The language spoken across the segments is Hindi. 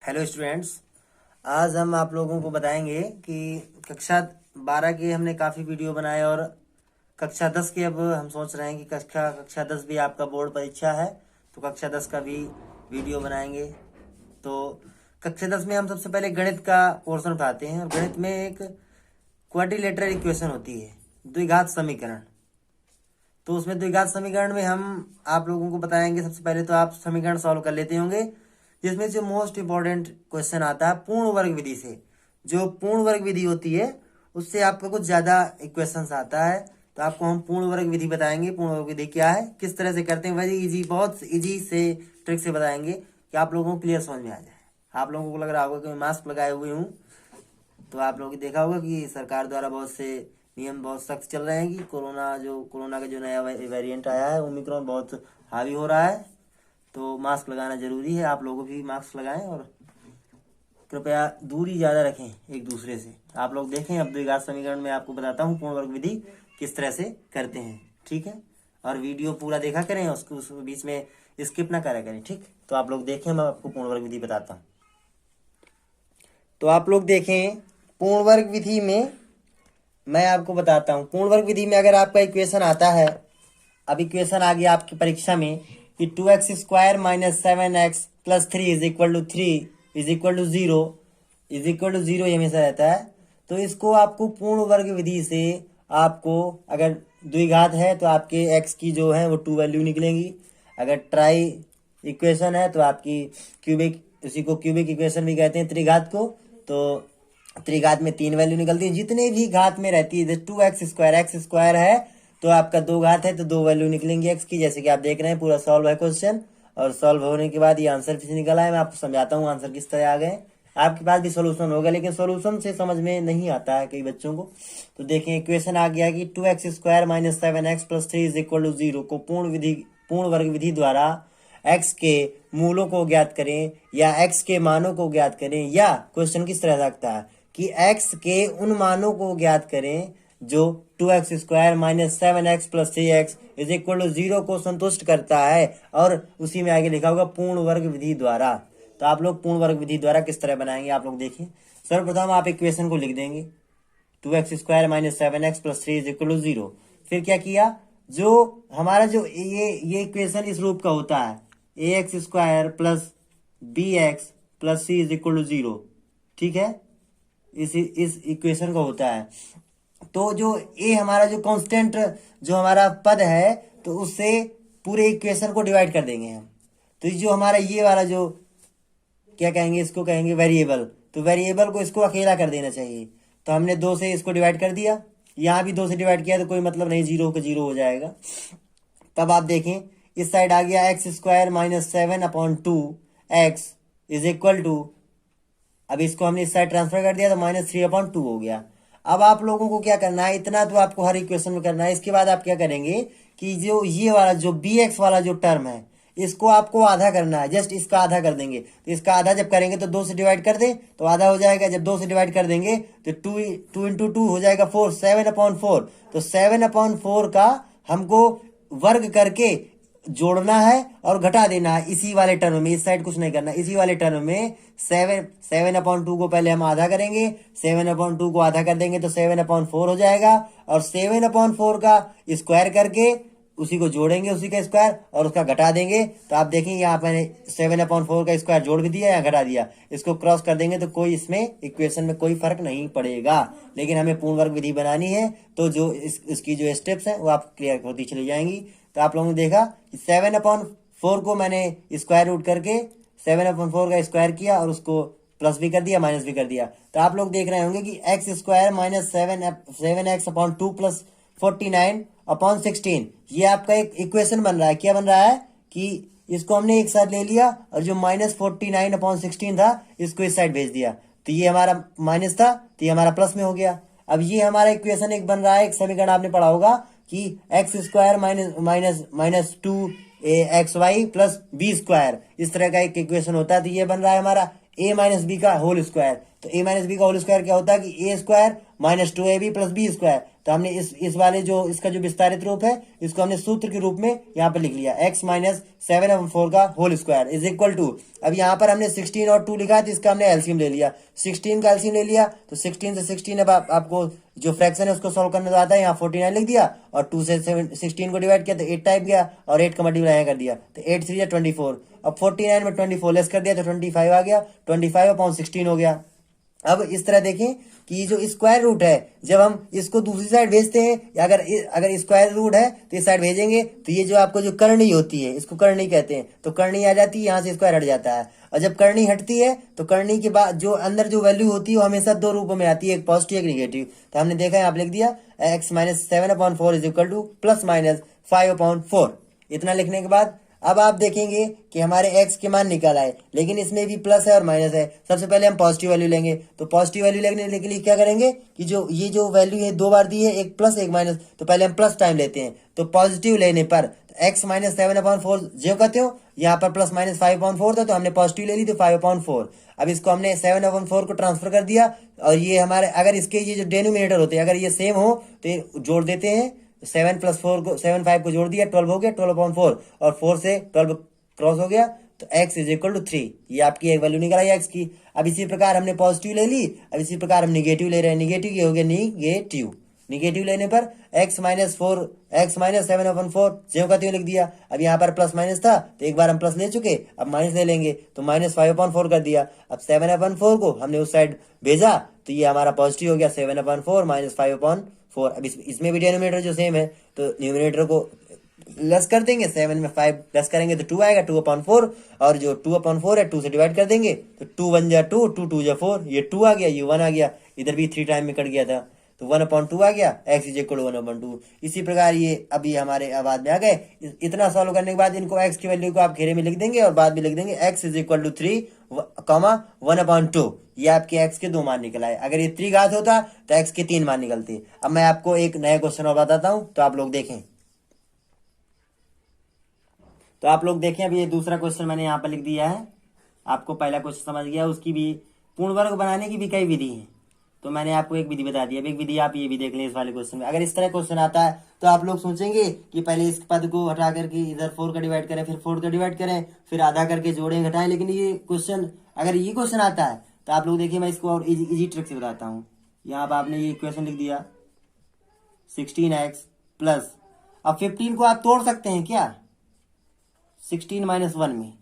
Hello students. आज हम आप लोगों को बताएंगे कि कक्षा 12 के हमने काफ़ी वीडियो बनाए और कक्षा 10 के अब हम सोच रहे हैं कि कक्षा 10 भी आपका बोर्ड परीक्षा है तो कक्षा 10 का भी वीडियो बनाएंगे। तो कक्षा 10 में हम सबसे पहले गणित का पोर्शन उठाते हैं और गणित में एक क्वाड्रिलेटरल इक्वेशन होती है, द्विघात समीकरण। तो उसमें द्विघात समीकरण में हम आप लोगों को बताएंगे। सबसे पहले तो आप समीकरण सॉल्व कर लेते होंगे, जिसमें जो मोस्ट इंपॉर्टेंट क्वेश्चन आता है पूर्ण वर्ग विधि से। जो पूर्ण वर्ग विधि होती है उससे आपको कुछ ज़्यादा इक्वेशंस आता है, तो आपको हम पूर्ण वर्ग विधि बताएंगे। पूर्ण वर्ग विधि क्या है, किस तरह से करते हैं, वेरी इजी, बहुत इजी से ट्रिक से बताएंगे कि आप लोगों को क्लियर समझ में आ जाए। आप लोगों को लग रहा होगा कि मैं मास्क लगाए हुए हूँ, तो आप लोगों ने देखा होगा कि सरकार द्वारा बहुत से नियम बहुत सख्त चल रहे हैं कि कोरोना का जो नया वेरिएंट आया है ओमिक्रॉन बहुत हावी हो रहा है, तो मास्क लगाना जरूरी है। आप लोगों भी मास्क लगाएं और कृपया दूरी ज़्यादा रखें एक दूसरे से। आप लोग देखें, अब द्विघात समीकरण में आपको बताता हूँ पूर्ण वर्ग विधि किस तरह से करते हैं, ठीक है। और वीडियो पूरा देखा करें, उसको उस बीच में स्किप ना करा करें, ठीक। तो आप लोग देखें, मैं आपको पूर्ण वर्ग विधि बताता हूँ। तो आप लोग देखें, पूर्ण वर्ग विधि में मैं आपको बताता हूँ। पूर्ण वर्ग विधि में अगर आपका इक्वेशन आता है, अब इक्वेशन आ गया आपकी परीक्षा में कि 2x square minus 7x plus 3 is equal to 3 is equal to 0 is equal to 0 हमेशा रहता है। तो इसको आपको पूर्ण वर्ग विधि से आपको, अगर द्विघात है तो आपके x की जो है वो 2 वैल्यू निकलेंगी। अगर ट्राई इक्वेशन है तो आपकी क्यूबिक, उसी को क्यूबिक इक्वेशन भी कहते हैं त्रिघात को, तो त्रिघात में 3 वैल्यू निकलती है। जितने भी घात में रहती है, 2x स्क्वायर है तो आपका 2 घात है तो 2 वैल्यू निकलेंगी एक्स की। जैसे कि आप देख रहे हैं पूरा सॉल्व है क्वेश्चन, और सॉल्व होने के बाद ये आंसर फिर निकला है। मैं आपको समझाता हूँ आंसर किस तरह आ गए। आपके पास भी सोल्यूशन होगा, लेकिन सोल्यूशन से समझ में नहीं आता है कई बच्चों को। तो देखें, इक्वेशन आ गया कि 2x square minus 7x plus 3 is equal to 0 को पूर्ण वर्ग विधि द्वारा x के मूलों को ज्ञात करें या x के मानों को ज्ञात करें, या क्वेश्चन किस तरह सकता है कि x के उन मानों को ज्ञात करें जो 2x square minus 7x plus 3x is equal to 0 को संतुष्ट करता है। और उसी में आगे लिखा होगा पूर्ण वर्ग विधि द्वारा। तो आप लोग पूर्ण वर्ग विधि द्वारा किस तरह बनाएंगे, आप लोग देखिए। सर्वप्रथम आप इक्वेशन को लिख देंगे 2x square minus 7x plus 3 is equal to 0। फिर क्या किया, जो हमारा जो ये इक्वेशन इस रूप का होता है, ax square plus bx plus c is equal to 0, ठीक है, इस इक्वेशन का होता है। तो जो ए हमारा जो कांस्टेंट जो हमारा पद है, तो उससे पूरे इक्वेशन को डिवाइड कर देंगे हम। तो जो हमारा ये वाला जो क्या कहेंगे, इसको कहेंगे वेरिएबल, तो वेरिएबल को इसको अकेला कर देना चाहिए। तो हमने 2 से इसको डिवाइड कर दिया, यहाँ भी 2 से डिवाइड किया तो कोई मतलब नहीं, 0 का 0 हो जाएगा। तब आप देखें, इस साइड आ गया X square minus 7/2 is equal to, अब इसको हमने इस साइड ट्रांसफर कर दिया तो -3/2 हो गया। अब आप लोगों को क्या करना है, इतना तो आपको हर इक्वेशन में करना है। इसके बाद आप क्या करेंगे कि जो ये वाला जो bx वाला जो टर्म है, इसको आपको आधा करना है, जस्ट इसका आधा कर देंगे। तो इसका आधा जब करेंगे तो 2 से डिवाइड कर दें तो आधा हो जाएगा। जब 2 से डिवाइड कर देंगे तो 2 इंटू 2 हो जाएगा 4, 7/4। तो 7/4 का हमको वर्ग करके जोड़ना है और घटा देना है इसी वाले टर्म में। इस साइड कुछ नहीं करना, इसी वाले टर्म में 7/2 को पहले हम आधा करेंगे, 7/2 को आधा कर देंगे तो 7/4 हो जाएगा। और 7/4 का स्क्वायर करके उसी को जोड़ेंगे, उसी का स्क्वायर, और उसका घटा देंगे। तो आप देखेंगे यहाँ मैंने 7/4 का स्क्वायर जोड़ भी दिया या घटा दिया। इसको क्रॉस कर देंगे तो कोई इसमें इक्वेशन में कोई फर्क नहीं पड़ेगा। लेकिन हमें पूर्ण वर्ग विधि बनानी है, तो जो इसकी जो स्टेप्स हैं वो आप क्लियर होती चली जाएंगी। तो आप लोगों ने देखा कि 7/4 को मैंने स्क्वायर रूट करके 7/4 का स्क्वायर किया और उसको प्लस भी कर दिया, माइनस भी कर दिया। तो आप लोग देख रहे होंगे कि x square minus 7x/2 plus 49/16, ये आपका एक इक्वेशन बन रहा है। क्या बन रहा है कि इसको हमने एक साथ ले लिया और जो -49/16 था इसको इस साइड भेज दिया, तो ये हमारा माइनस था तो ये हमारा प्लस में हो गया। अब ये हमारा इक्वेशन एक बन रहा है, एक समीकरण आपने पढ़ा होगा कि x square minus 2xy plus b square, इस तरह का एक इक्वेशन होता है। तो ये बन रहा है हमारा a माइनस बी का होल स्क्वायर। तो a माइनस बी का होल स्क्वायर क्या होता है कि a square minus 2ab plus B square. तो हमने इस वाले जो इसका जो विस्तारित रूप है इसको हमने सूत्र के रूप में यहाँ पर लिख लिया x माइनस 7/4 का whole square is equal to, अब यहाँ पर हमने 16 और 2 लिखा है तो इसका हमने एलसीएम ले लिया, 16 का एलसीएम ले लिया तो 16 से 16 अब आपको जो फ्रैक्शन है उसको सोल्व करना आता है, यहाँ 49 लिख दिया और 2 से 16 को डिवाइड किया तो 8 टाइप गया और 8 का मल्टीप्लाई कर दिया तो 8 3 24। अब 49 में 24 लेस कर दिया तो 25 आ गया, 25/16 हो गया। अब इस तरह देखें कि जो स्क्वायर रूट है जब हम इसको दूसरी साइड भेजते हैं या अगर स्क्वायर रूट है तो इस साइड भेजेंगे तो ये जो आपको जो करनी होती है इसको करनी कहते हैं, तो करनी आ जाती है, यहाँ से स्क्वायर हट जाता है। और जब करनी हटती है तो करनी के बाद जो अंदर जो वैल्यू होती है वो हमेशा दो रूपों में आती है, एक पॉजिटिव एक निगेटिव। तो हमने देखा यहाँ लिख दिया x minus 7/4 is equal two plus minus 5/4। इतना लिखने के बाद अब आप देखेंगे कि हमारे x के मान निकल आए, लेकिन इसमें भी प्लस है और माइनस है। सबसे पहले हम पॉजिटिव वैल्यू लेंगे, तो पॉजिटिव वैल्यू लेने के लिए क्या करेंगे कि ये जो वैल्यू है दो बार दी है, एक प्लस एक माइनस, तो पहले हम प्लस टाइम लेते हैं। तो पॉजिटिव लेने पर x माइनस 7/4 जो कहते हो, यहाँ पर प्लस माइनस 5/4 था तो हमने पॉजिटिव ले ली तो 5/4। अब इसको हमने 7/4 को ट्रांसफर कर दिया और ये हमारे अगर इसके ये जो डेनोमिनेटर होते हैं अगर ये सेम हो तो जोड़ देते हैं, 7 + 4 को 7 5 को जोड़ दिया 12 हो गया, 12/4 और 4 से 12 क्रॉस हो गया तो x इज इक्वल टू 3। ये आपकी एक वैल्यू निकल आई x की। अब इसी प्रकार हमने पॉजिटिव ले ली, अब इसी प्रकार हम निगेटिव ले रहे हैं, निगेटिव ये हो गया निगेटिव। निगेटिव लेने पर x माइनस 7/4 ज्यों का त्यों लिख दिया। अब यहाँ पर प्लस माइनस था तो एक बार हम प्लस ले चुके, अब माइनस ले लेंगे तो माइनस 5/4 कर दिया। अब 7/4 को हमने उस साइड भेजा तो ये हमारा पॉजिटिव हो गया, 7/4 माइनस 5/4। अब इसमें भी डिनोमिनेटर जो सेम है तो न्यूमिनेटर को लेस कर देंगे, 7 में 5 लेस करेंगे तो 2 आएगा, 2/4 और जो 2/4 है 2 से डिवाइड कर देंगे तो 2 1 जा 2, 2 2 जा 4, ये 2 आ गया, ये 1 आ गया, इधर भी 3 टाइम में कट गया था तो 1/2 आ गया, x इज इक्वल 1/2। इसी प्रकार ये अभी हमारे आवाज में आ गए। इतना सॉल्व करने के बाद इनको x की वैल्यू को आप घेरे में लिख देंगे और बाद में लिख देंगे x इज इक्वल टू 3, 1/2। ये आपके x के 2 मान निकल आए। अगर ये त्रिघात होता तो x के 3 मान निकलते। अब मैं आपको एक नया क्वेश्चन और बताता हूं तो आप लोग देखें। तो आप लोग देखें, अभी ये दूसरा क्वेश्चन मैंने यहाँ पर लिख दिया है। आपको पहला क्वेश्चन समझ गया, उसकी भी पूर्ण वर्ग बनाने की भी कई विधि है, तो मैंने आपको एक विधि बता दी। अब एक विधि आप ये भी देख लें इस वाले क्वेश्चन में। अगर इस तरह क्वेश्चन आता है तो आप लोग सोचेंगे कि पहले इस पद को हटा करके इधर 4 का डिवाइड करें, फिर 4 का डिवाइड करें, फिर आधा करके जोड़ें घटाएं। लेकिन ये क्वेश्चन अगर ये क्वेश्चन आता है तो आप लोग देखिए, मैं इसको और इजी ट्रिक से बताता हूँ। यहाँ पर आपने ये इक्वेशन लिख दिया 16x प्लस, अब 15 को आप तोड़ सकते हैं क्या 16 - 1 में।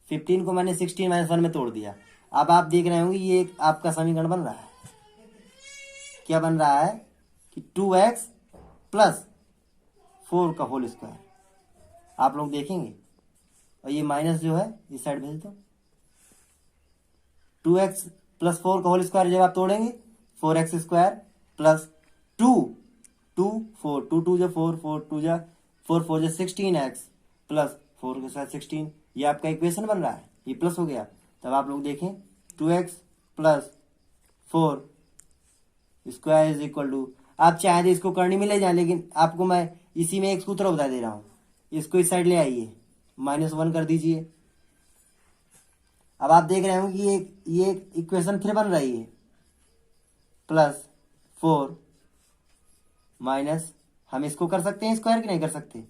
15 को मैंने 16 - 1 में तोड़ दिया। अब आप देख रहे होंगे ये आपका समीकरण बन रहा है, क्या बन रहा है कि 2x प्लस 4 का होल स्क्वायर। आप लोग देखेंगे और ये माइनस जो है इस साइड भेज दो। 2x प्लस 4 का होल स्क्वायर जब आप तोड़ेंगे 4x स्क्वायर प्लस 2 2 4 2 2 जा 4 4 2 जा 4 4 जा 16x प्लस 4 के साथ 16। ये आपका इक्वेशन बन रहा है, ये प्लस हो गया। तब आप लोग देखें 2x plus 4 square is equal to, आप चाहे तो इसको करनी में ले जाए, लेकिन आपको मैं इसी में एक सूत्र बता दे रहा हूं। इसको इस साइड ले आइए, -1 कर दीजिए। अब आप देख रहे हो कि ये इक्वेशन फिर बन रही है प्लस 4 माइनस, हम इसको कर सकते हैं स्क्वायर कि नहीं कर सकते।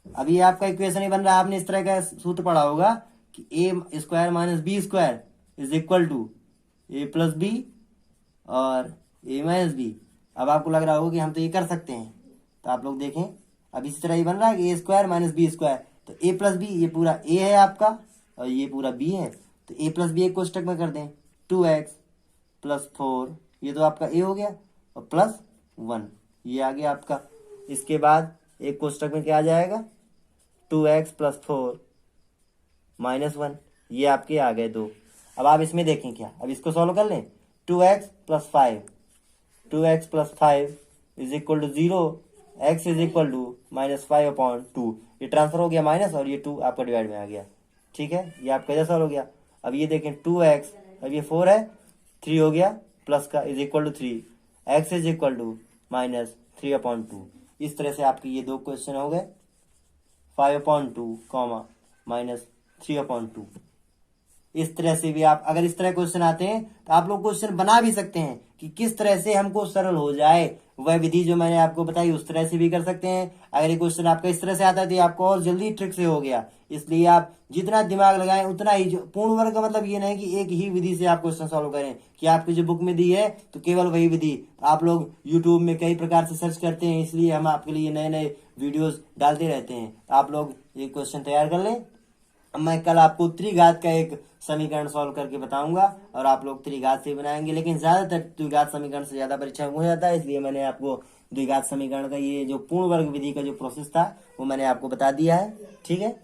अभी ये आपका इक्वेशन ही बन रहा है। आपने इस तरह का सूत्र पढ़ा होगा कि a square minus B square is equal to a plus B और a माइनस बी। अब आपको लग रहा होगा कि हम तो ये कर सकते हैं, तो आप लोग देखें अब इसी तरह ही बन रहा है कि a square minus B square, तो a प्लस बी, ये पूरा a है आपका और ये पूरा b है, तो a प्लस बी एक कोष्टक में कर दें 2x प्लस 4, ये तो आपका a हो गया और प्लस 1 ये आ गया आपका। इसके बाद एक कोष्टक में क्या आ जाएगा 2x प्लस 4 माइनस 1, ये आपके आ गए 2। अब आप इसमें देखें क्या, अब इसको सॉल्व कर लें 2x plus 5, 2x plus 5 is equal to 0, x is equal to -5/2। ये ट्रांसफर हो गया माइनस और ये 2 आपका डिवाइड में आ गया, ठीक है। ये आपका इधर सॉल्व हो गया। अब ये देखें 2x, अब ये 4 है 3 हो गया प्लस का is equal to 3, x is equal to -3/2। इस तरह से आपके ये दो क्वेश्चन हो गए 5/2 -3/2। इस तरह से भी आप, अगर इस तरह क्वेश्चन आते हैं तो आप लोग क्वेश्चन बना भी सकते हैं कि किस तरह से हमको सरल हो जाए। वह विधि जो मैंने आपको बताई उस तरह से भी कर सकते हैं। अगर ये क्वेश्चन आपका इस तरह से आता है तो आपको और जल्दी ट्रिक से हो गया। इसलिए आप जितना दिमाग लगाएं उतना ही, जो पूर्ण वर्ग का मतलब ये नहीं कि एक ही विधि से आप क्वेश्चन सॉल्व करें कि आपकी जो बुक में दी है तो केवल वही विधि। आप लोग यूट्यूब में कई प्रकार से सर्च करते हैं, इसलिए हम आपके लिए नए नए वीडियोस डालते रहते हैं। आप लोग ये क्वेश्चन तैयार कर लें। मैं कल आपको त्रिघात का एक समीकरण सॉल्व करके बताऊंगा और आप लोग त्रिघात से बनाएंगे, लेकिन ज्यादातर द्विघात समीकरण से ज्यादा परीक्षा में हो जाता है, इसलिए मैंने आपको द्विघात समीकरण का ये जो पूर्ण वर्ग विधि का जो प्रोसेस था वो मैंने आपको बता दिया है। ठीक है,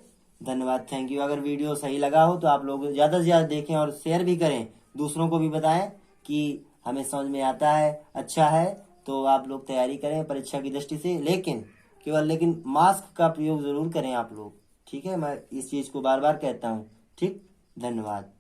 धन्यवाद, थैंक यू। अगर वीडियो सही लगा हो तो आप लोग ज्यादा से ज्यादा देखें और शेयर भी करें, दूसरों को भी बताएं कि हमें समझ में आता है, अच्छा है। तो आप लोग तैयारी करें परीक्षा की दृष्टि से, लेकिन मास्क का प्रयोग जरूर करें आप लोग। ठीक है, मैं इस चीज को बार बार कहता हूँ। ठीक, धन्यवाद।